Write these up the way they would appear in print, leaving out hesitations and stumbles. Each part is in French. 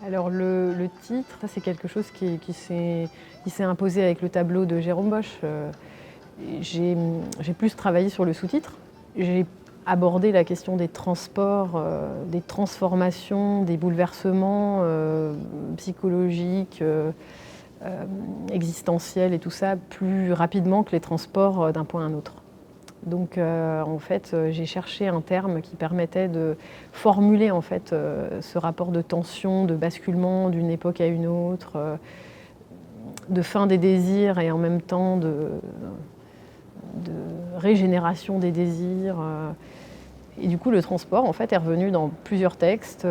Alors le titre, c'est quelque chose qui s'est imposé avec le tableau de Jérôme Bosch. J'ai plus travaillé sur le sous-titre. J'ai abordé la question des transports, des transformations, des bouleversements psychologiques, existentiels et tout ça plus rapidement que les transports d'un point à un autre. Donc en fait, j'ai cherché un terme qui permettait de formuler en fait, ce rapport de tension, de basculement d'une époque à une autre, de fin des désirs et en même temps de régénération des désirs. Et du coup, le transport en fait, est revenu dans plusieurs textes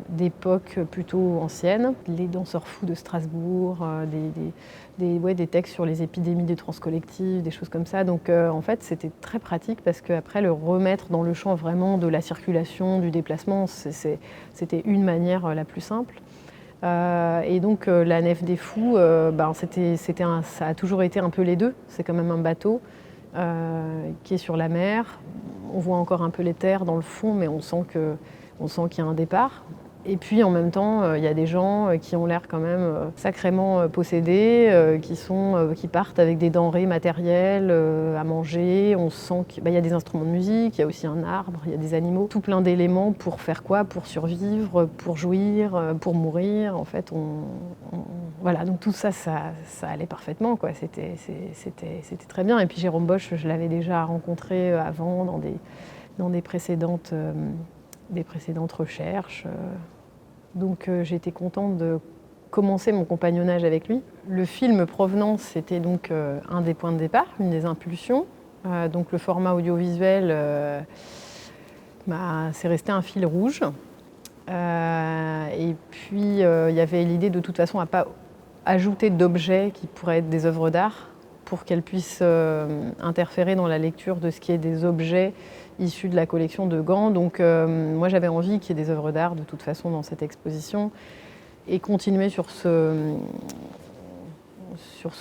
d'époques plutôt anciennes. Les danseurs fous de Strasbourg, des textes sur les épidémies des transes collectives, des choses comme ça. Donc en fait, c'était très pratique parce qu'après, le remettre dans le champ vraiment de la circulation, du déplacement, c'était une manière la plus simple. Et donc la Nef des Fous, ça a toujours été un peu les deux. C'est quand même un bateau qui est sur la mer. On voit encore un peu les terres dans le fond, mais on sent qu'il y a un départ. Et puis en même temps, il y a des gens qui ont l'air quand même sacrément possédés, qui partent avec des denrées matérielles à manger. On sent qu'il y a des instruments de musique, il y a aussi un arbre, il y a des animaux. Tout plein d'éléments pour faire quoi? Pour survivre, pour jouir, pour mourir. En fait, voilà, donc tout ça, ça allait parfaitement, quoi. C'était très bien. Et puis Jérôme Bosch, je l'avais déjà rencontré avant dans des précédentes recherches. Donc j'étais contente de commencer mon compagnonnage avec lui. Le film Provenance, c'était donc un des points de départ, une des impulsions. Donc le format audiovisuel, c'est resté un fil rouge. Et puis il y avait l'idée de toute façon à ne pas ajouter d'objets qui pourraient être des œuvres d'art pour qu'elles puissent interférer dans la lecture de ce qui est des objets issus de la collection de Gand. Donc moi j'avais envie qu'il y ait des œuvres d'art de toute façon dans cette exposition. Et continuer sur ce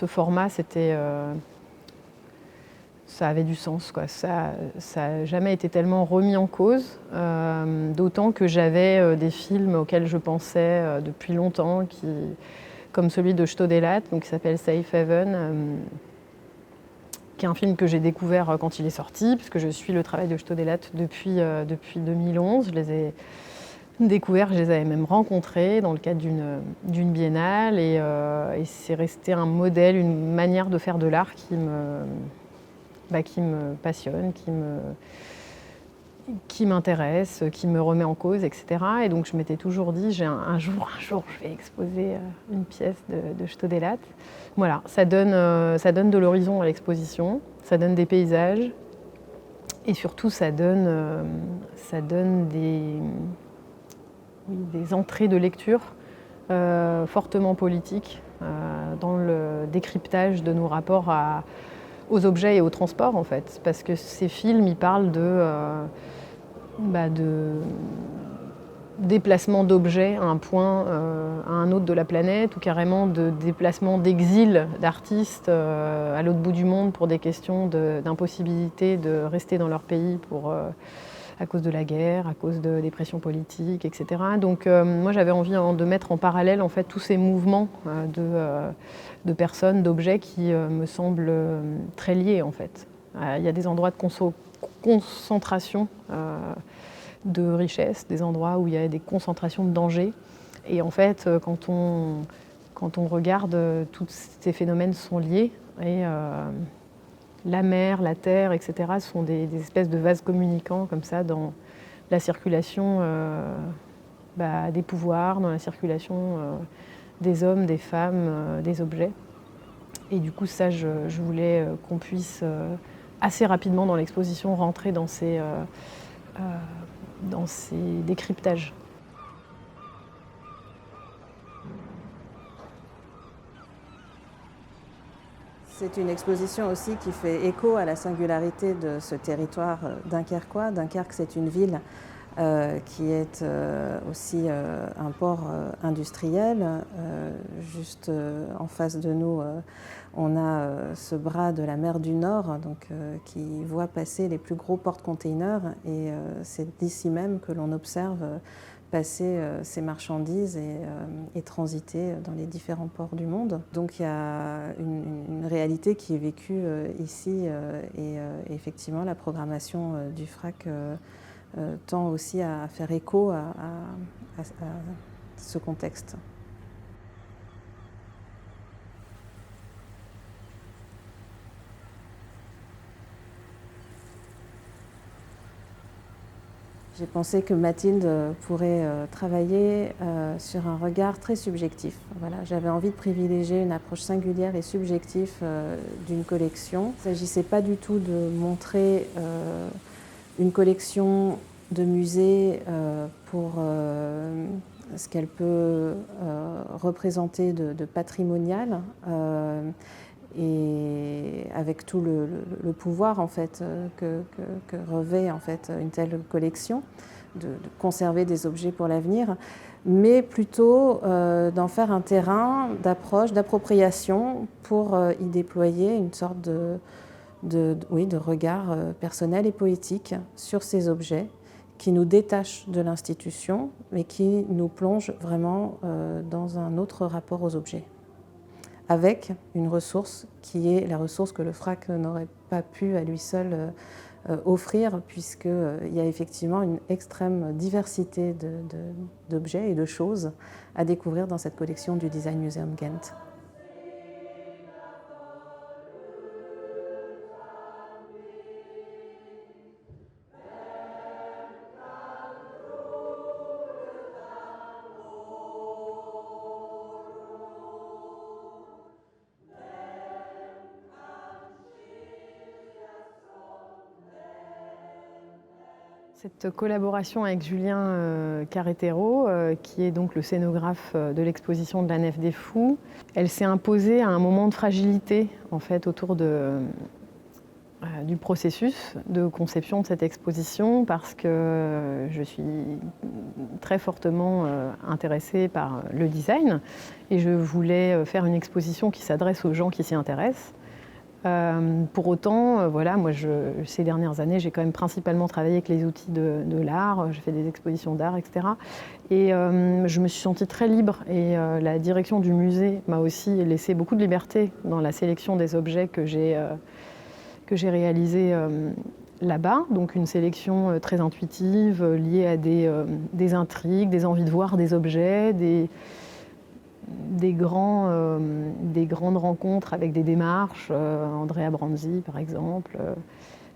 format, ça avait du sens, quoi. Ça n'a jamais été tellement remis en cause, d'autant que j'avais des films auxquels je pensais depuis longtemps, comme celui de Staudelat, qui s'appelle Safe Haven, qui est un film que j'ai découvert quand il est sorti, puisque je suis le travail de Staudelat depuis 2011. Je les ai découverts, je les avais même rencontrés dans le cadre d'une biennale, et c'est resté un modèle, une manière de faire de l'art qui me passionne, qui m'intéresse, qui me remet en cause, etc. Et donc je m'étais toujours dit, un jour, je vais exposer une pièce de Staudelat. Voilà, ça donne de l'horizon à l'exposition, ça donne des paysages, et surtout ça donne des entrées de lecture fortement politiques dans le décryptage de nos rapports aux objets et au transport, en fait. Parce que ces films, ils parlent de déplacement d'objets à un point à un autre de la planète, ou carrément de déplacement d'exil d'artistes à l'autre bout du monde pour des questions d'impossibilité de rester dans leur pays à cause de la guerre, à cause des pressions politiques, etc. Donc moi j'avais envie de mettre en parallèle en fait, tous ces mouvements de personnes, d'objets qui me semblent très liés, en fait. Il y a des endroits de concentration de richesse, des endroits où il y a des concentrations de danger. Et en fait, quand on regarde, tous ces phénomènes sont liés. Et la mer, la terre, etc. sont des espèces de vases communicants comme ça dans la circulation des pouvoirs, dans la circulation des hommes, des femmes, des objets. Et du coup, ça, je voulais qu'on puisse assez rapidement dans l'exposition rentrer dans ces décryptages. C'est une exposition aussi qui fait écho à la singularité de ce territoire dunkerquois. Dunkerque, c'est une ville qui est aussi un port industriel. Juste en face de nous, on a ce bras de la mer du Nord donc, qui voit passer les plus gros porte-containers et c'est d'ici même que l'on observe passer ces marchandises et transiter dans les différents ports du monde. Donc il y a une réalité qui est vécue ici et effectivement la programmation du FRAC tend aussi à faire écho à ce contexte. J'ai pensé que Mathilde pourrait travailler sur un regard très subjectif. Voilà, j'avais envie de privilégier une approche singulière et subjective d'une collection. Il ne s'agissait pas du tout de montrer une collection de musée pour ce qu'elle peut représenter de patrimonial. Et avec tout le pouvoir en fait, que revêt en fait, une telle collection, de conserver des objets pour l'avenir, mais plutôt d'en faire un terrain d'approche, d'appropriation pour y déployer une sorte de regard personnel et poétique sur ces objets qui nous détachent de l'institution, mais qui nous plongent vraiment dans un autre rapport aux objets, avec une ressource qui est la ressource que le FRAC n'aurait pas pu à lui seul offrir, puisqu'il y a effectivement une extrême diversité d'objets et de choses à découvrir dans cette collection du Design Museum Ghent. Cette collaboration avec Julien Carretero, qui est donc le scénographe de l'exposition de la Nef des Fous, elle s'est imposée à un moment de fragilité en fait, autour du processus de conception de cette exposition parce que je suis très fortement intéressée par le design et je voulais faire une exposition qui s'adresse aux gens qui s'y intéressent. Pour autant, voilà, moi, ces dernières années, j'ai quand même principalement travaillé avec les outils de l'art, j'ai fait des expositions d'art, etc. Et je me suis sentie très libre et la direction du musée m'a aussi laissé beaucoup de liberté dans la sélection des objets que j'ai réalisés là-bas. Donc une sélection très intuitive, liée à des intrigues, des envies de voir des objets, des grandes rencontres avec des démarches, Andrea Branzi par exemple,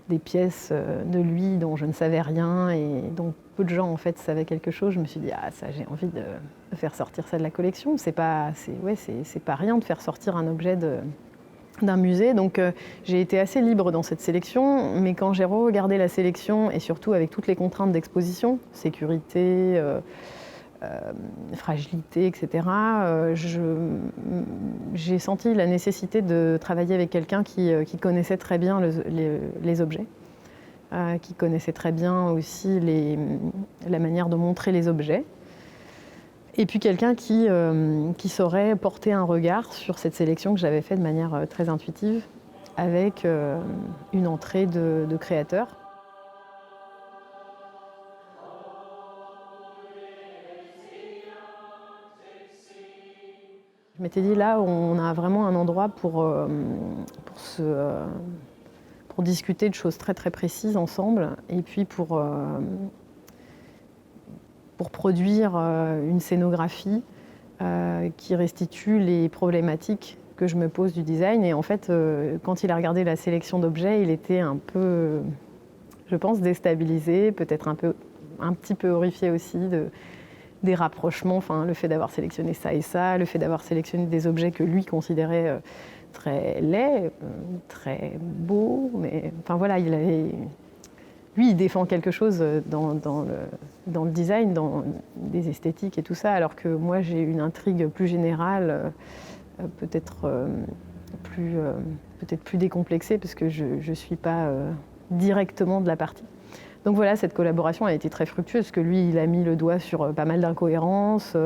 des pièces de lui dont je ne savais rien et dont peu de gens en fait savaient quelque chose. Je me suis dit ah ça j'ai envie de faire sortir ça de la collection. C'est pas rien de faire sortir un objet d'un musée, donc j'ai été assez libre dans cette sélection, mais quand j'ai regardé la sélection et surtout avec toutes les contraintes d'exposition, sécurité, fragilité, etc., j'ai senti la nécessité de travailler avec quelqu'un qui connaissait très bien les objets, qui connaissait très bien aussi la manière de montrer les objets, et puis quelqu'un qui saurait porter un regard sur cette sélection que j'avais faite de manière très intuitive, avec une entrée de créateurs. Je m'étais dit là, on a vraiment un endroit pour discuter de choses très très précises ensemble et puis pour produire une scénographie qui restitue les problématiques que je me pose du design. Et en fait, quand il a regardé la sélection d'objets, il était un peu, je pense, déstabilisé, peut-être un petit peu horrifié aussi des rapprochements, enfin, le fait d'avoir sélectionné ça et ça, le fait d'avoir sélectionné des objets que lui considérait très laids, très beaux, mais enfin voilà, lui, il défend quelque chose dans le design, dans des esthétiques et tout ça, alors que moi, j'ai une intrigue plus générale, peut-être peut-être plus décomplexée parce que je ne suis pas directement de la partie. Donc voilà, cette collaboration a été très fructueuse parce que lui, il a mis le doigt sur pas mal d'incohérences,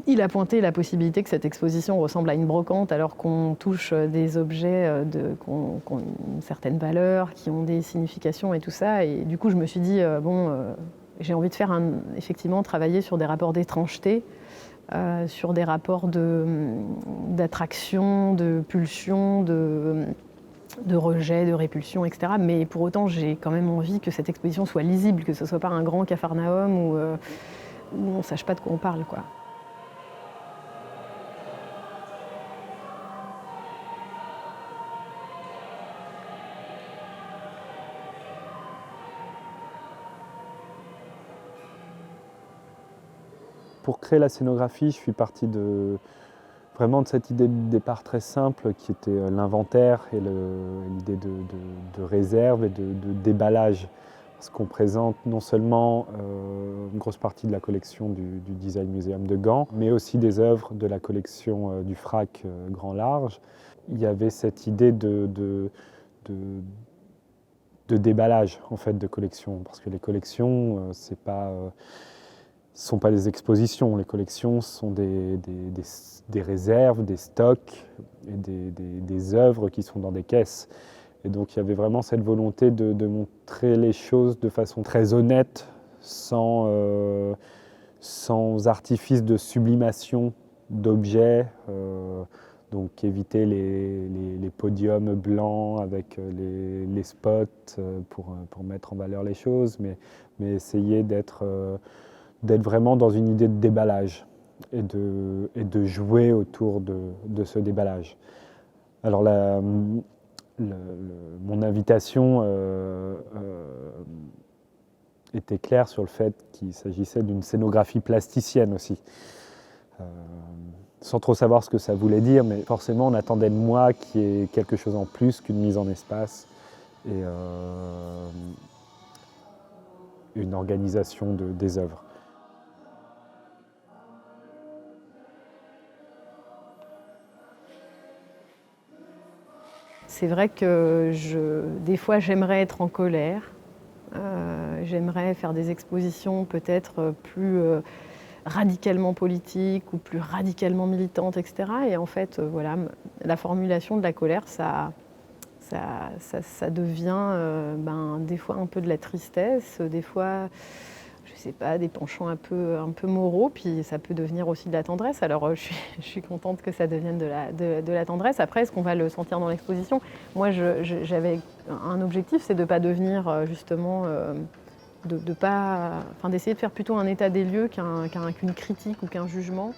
il a pointé la possibilité que cette exposition ressemble à une brocante alors qu'on touche des objets qui ont une certaine valeur, qui ont des significations et tout ça. Et du coup, je me suis dit, j'ai envie de faire effectivement travailler sur des rapports d'étrangeté, sur des rapports d'attraction, de pulsion, de rejet, de répulsion, etc. Mais pour autant, j'ai quand même envie que cette exposition soit lisible, que ce ne soit pas un grand capharnaüm où on ne sache pas de quoi on parle, quoi. Pour créer la scénographie, je suis parti vraiment de cette idée de départ très simple qui était l'inventaire et l'idée de réserve et de déballage. Parce qu'on présente non seulement une grosse partie de la collection du Design Museum de Gand, mais aussi des œuvres de la collection du FRAC Grand Large. Il y avait cette idée de déballage en fait, de collection, parce que les collections, ce ne sont pas des expositions, les collections sont des réserves, des stocks et des œuvres qui sont dans des caisses. Et donc il y avait vraiment cette volonté de montrer les choses de façon très honnête, sans artifice de sublimation d'objets. Donc éviter les podiums blancs avec les spots pour mettre en valeur les choses, mais essayer d'être vraiment dans une idée de déballage et de jouer autour de ce déballage. Alors mon invitation était claire sur le fait qu'il s'agissait d'une scénographie plasticienne aussi. Sans trop savoir ce que ça voulait dire, mais forcément on attendait de moi qu'il y ait quelque chose en plus qu'une mise en espace et une organisation des œuvres. C'est vrai que des fois j'aimerais être en colère, j'aimerais faire des expositions peut-être plus radicalement politiques ou plus radicalement militantes, etc. Et en fait, voilà, la formulation de la colère, ça devient des fois un peu de la tristesse, des fois, je sais pas, des penchants un peu moraux, puis ça peut devenir aussi de la tendresse. Alors je suis contente que ça devienne de la tendresse. Après, est-ce qu'on va le sentir dans l'exposition? Moi, j'avais un objectif, c'est de ne pas devenir justement, d'essayer de faire plutôt un état des lieux qu'une critique ou qu'un jugement.